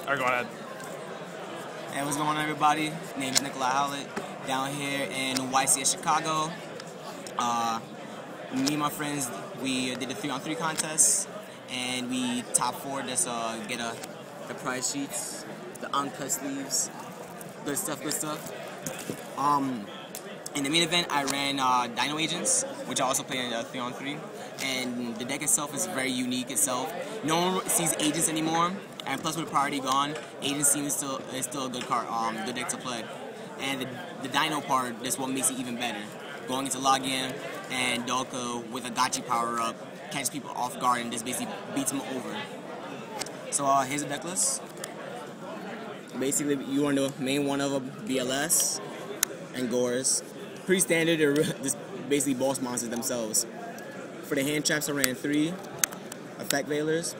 Alright, go ahead. Hey, what's going on, everybody? Name is Nikolai Howlett, down here in YCS Chicago. Me and my friends, we did a 3-on-3 contest, and we top 4. Just get the prize sheets, the uncut sleeves, good stuff, good stuff. In the main event, I ran Dino Agents, which I also play in 3-on-3, and the deck itself is very unique itself. No one sees Agents anymore, and plus with Priority gone, Agents is still a good card, good deck to play. And the Dino part is what makes it even better. Going into login and Dolka with a Gotchi power up, catches people off guard and just basically beats them over. So here's the deck list. Basically, you want the main one of them, BLS and Gores. Pretty standard, they're just basically boss monsters themselves. For the hand traps, I ran 3 Effect Veilers.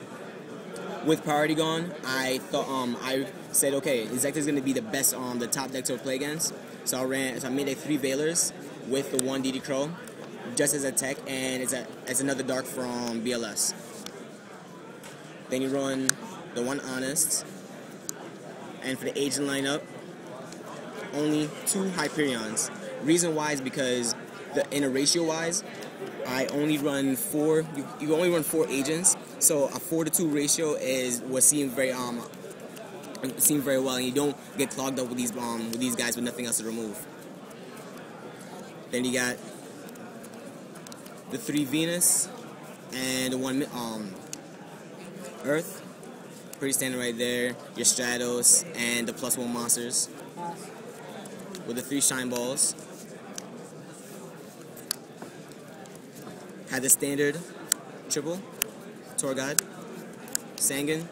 With Priority gone, I thought I said, okay, Inzektor is gonna be the best the top deck to play against. So I made like 3 Veilers with the 1 DD Crow, just as a tech, and it's another Dark from BLS. Then you run the 1 Honest, and for the Agent lineup, only 2 Hyperions. Reason why is because in a ratio wise, I only run 4. You only run 4 agents, so a 4-to-2 ratio was seen very well, and you don't get clogged up with these guys with nothing else to remove. Then you got the 3 Venus and the 1 Earth. Pretty standard right there. Your Stratos and the +1 monsters with the 3 Shine Balls. Had the standard triple Tour Guide, Sangan.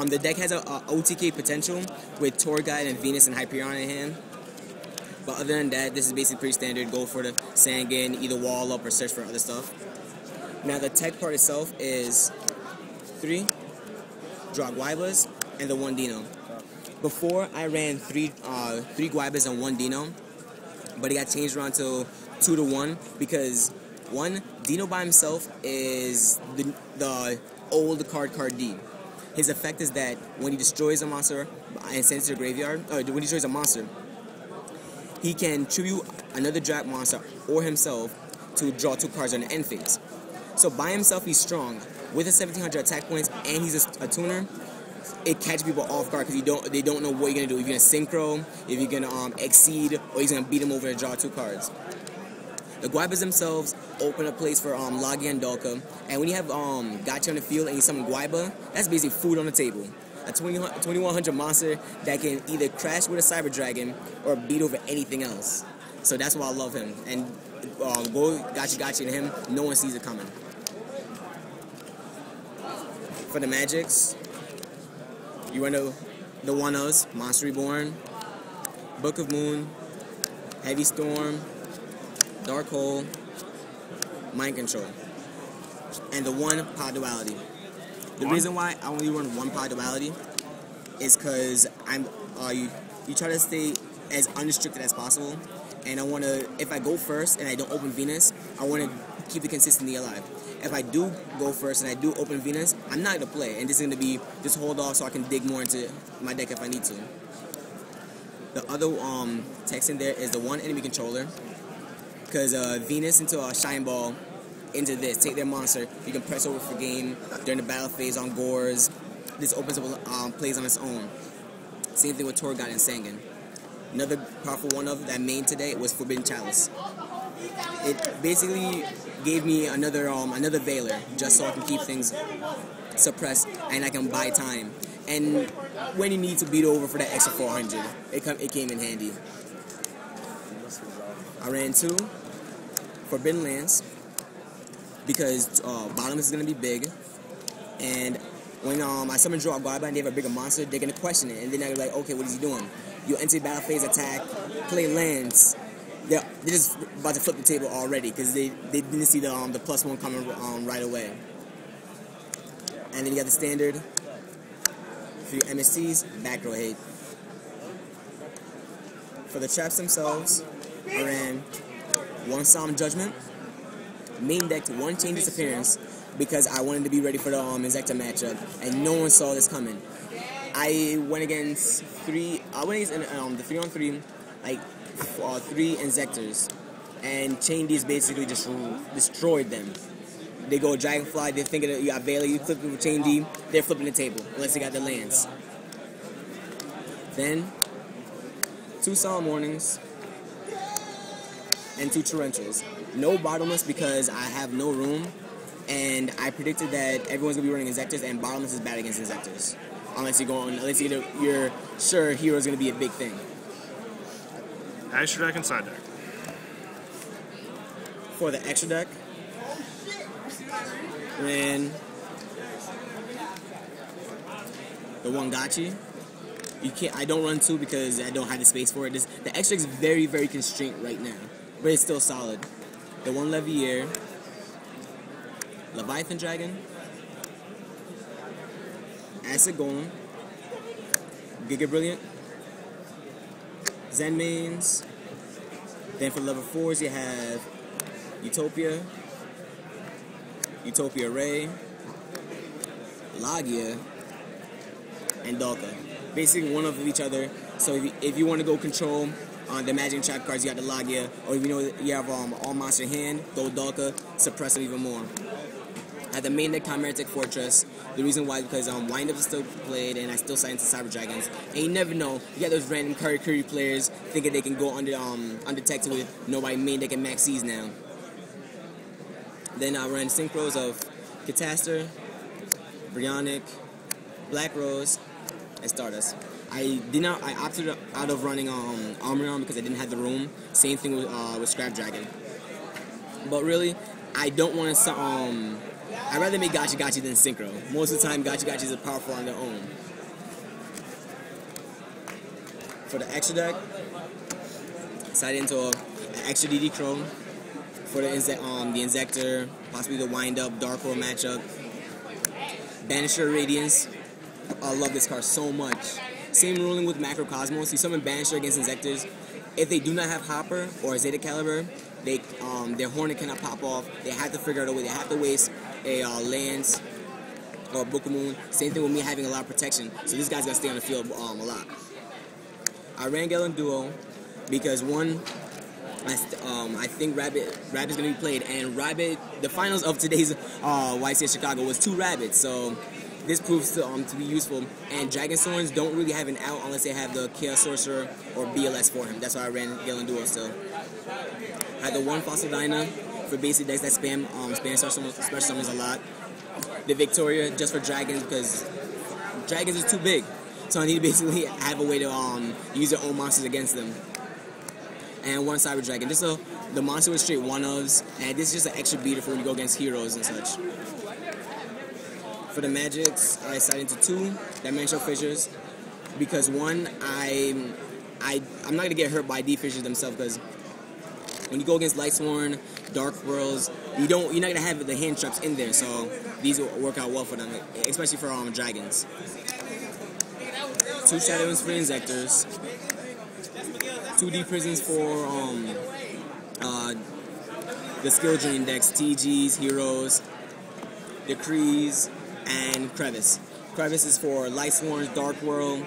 The deck has a OTK potential with Tour Guide and Venus and Hyperion in hand. But other than that, this is basically pretty standard. Go for the Sangan, either wall up or search for other stuff. Now the tech part itself is 3 draw Guaibas and the 1 Dino. Before I ran 3 Guaibas and 1 Dino, but it got changed around to 2-to-1 because 1, Dino by himself is the old card D. His effect is that when he destroys a monster and sends it to the graveyard, when he destroys a monster, he can tribute another drop monster or himself to draw 2 cards on the end phase. So by himself, he's strong. With his 1700 attack points and he's a tuner, it catches people off guard because they don't know what you're gonna do. If you're gonna synchro, if you're gonna exceed, or he's gonna beat him over to draw 2 cards. The Guaibas themselves open a place for Logia and Dolka, and when you have Gotcha on the field and you summon Guaiba, that's basically food on the table. A 2100 monster that can either crash with a Cyber Dragon or beat over anything else. So that's why I love him. And go Gotcha and him, no one sees it coming. For the Magics, you run the 1-ofs, Monster Reborn, Book of Moon, Heavy Storm, Dark Hole, Mind Control, and the 1 Pod Duality. The reason why I only run 1 Pod Duality is because you try to stay as unrestricted as possible, and I want to, if I go first and I don't open Venus, I want to keep the consistency alive. If I do go first and I do open Venus, I'm not going to play, and this is going to be just hold off so I can dig more into my deck if I need to. The other text in there is the 1 enemy controller. Because Venus into a Shine Ball, into this, take their monster, you can press over for game during the battle phase on Gores. This opens up plays on its own. Same thing with Tour Guide and Sangan. Another powerful one of that main today was Forbidden Chalice. It basically gave me another Veiler, just so I can keep things suppressed and I can buy time. And when you need to beat over for that extra 400, it came in handy. I ran 2 Forbidden Lands because bottom is going to be big, and when I summon draw Guaiba and they have a bigger monster, they're going to question it, and then they're like, okay, what is he doing? You enter battle phase attack, play lands. They're just about to flip the table already because they didn't see the +1 coming right away. And then you got the standard for your MSTs, back row hate. For the traps themselves, I ran 1 Solemn Judgment, main deck to 1 change its appearance because I wanted to be ready for the Inzektor matchup, and no one saw this coming. I went against the 3-on-3, like 3 Inzectors, and Chain D's basically just destroyed them. They go Dragonfly, they're thinking that you got Bailey, you flip it with Chain D, they're flipping the table, unless they got the lands. Then, 2 Solemn Warnings, and 2 Torrentials. No Bottomless because I have no room, and I predicted that everyone's going to be running Inzectors, and Bottomless is bad against Inzectors. Unless you're sure Hero's going to be a big thing. Extra deck and side deck. For the extra deck, ran the one Gotchi. I don't run 2 because I don't have the space for it. The extra is very, very constrained right now, but it's still solid. The one Levier, Leviathan Dragon, Acid Golem, Giga Brilliant, Zen Mains. Then for level 4s, you have Utopia, Utopia Ray, Lagia, and Dalka. Basically one of each other. So if you want to go control the Magic Trap cards, you got the Lagia. Or if you know you have all monster in hand, go Dalka, suppress it even more. At the main deck, Chimeritic Fortress. The reason why is because Windups is still played, and I still sign into Cyber Dragons. And you never know. You got those random Curry players thinking they can go undetected with nobody main deck and Max C's now. Then I run Synchros of Catastor, Brionic, Black Rose, and Stardust. I opted out of running Armorion because I didn't have the room. Same thing with Scrap Dragon. But really, I don't want to. I'd rather make Gachi than Synchro. Most of the time, Gachis are powerful on their own. For the extra deck, decided into an extra DD Crow. For the Inzector, possibly the Wind-Up, Dark World matchup. Banisher Radiance. I love this card so much. Same ruling with Macrocosmos. You summon Banisher against Inzectors. If they do not have Hopper or Zeta Caliber, their Hornet cannot pop off. They have to figure out a way. They have to waste a Lance or Book of Moon. Same thing with me having a lot of protection. So this guy's got to stay on the field a lot. I ran Galen Duo because one, I think Rabbit's going to be played. And Rabbit, the finals of today's YCS Chicago was 2 Rabbits. So this proves to be useful. And Dragon Swords don't really have an out unless they have the Chaos Sorcerer or BLS for him. That's why I ran Galen Duo still. I had the one Fossil Dyna for basic decks that spam special summons a lot. The Victoria just for Dragons because Dragons is too big. So I need to basically have a way to use their own monsters against them. And one Cyber Dragon. The monster was straight 1-ofs, and this is just an extra beater for when you go against heroes and such. For the Magics, I decided into 2 Dimensional Fissures because one, I'm not gonna get hurt by D Fissures themselves because when you go against Lightsworn, Dark Worlds, you're not gonna have the hand traps in there, so these will work out well for them, especially for Dragons. 2 Shadows for Inzectors, 2 Deep Prisons for the Skill Drain decks, TGs, Heroes, Decrees, and Crevice. Crevice is for Lightsworn, Dark World,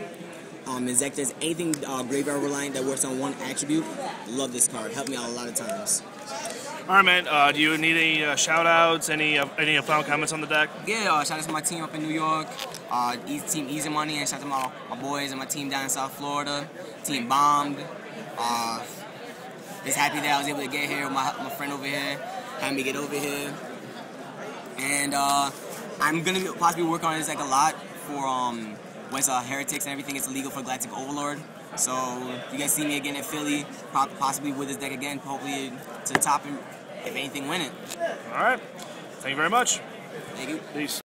Inzectors, anything Graveyard Reliant that works on one attribute. Love this card. Helped me out a lot of times. All right, man. Do you need any shout-outs, any final comments on the deck? Yeah, shout out to my team up in New York, Team Easy Money, and shout out to my boys and my team down in South Florida. Team Bombed. Just happy that I was able to get here with my friend over here, had me get over here. And I'm going to possibly work on this deck a lot for once Heretics and everything is illegal for Galactic Overlord. So if you guys see me again at Philly, possibly with this deck again, hopefully to the top and if anything win it. All right. Thank you very much. Thank you. Peace.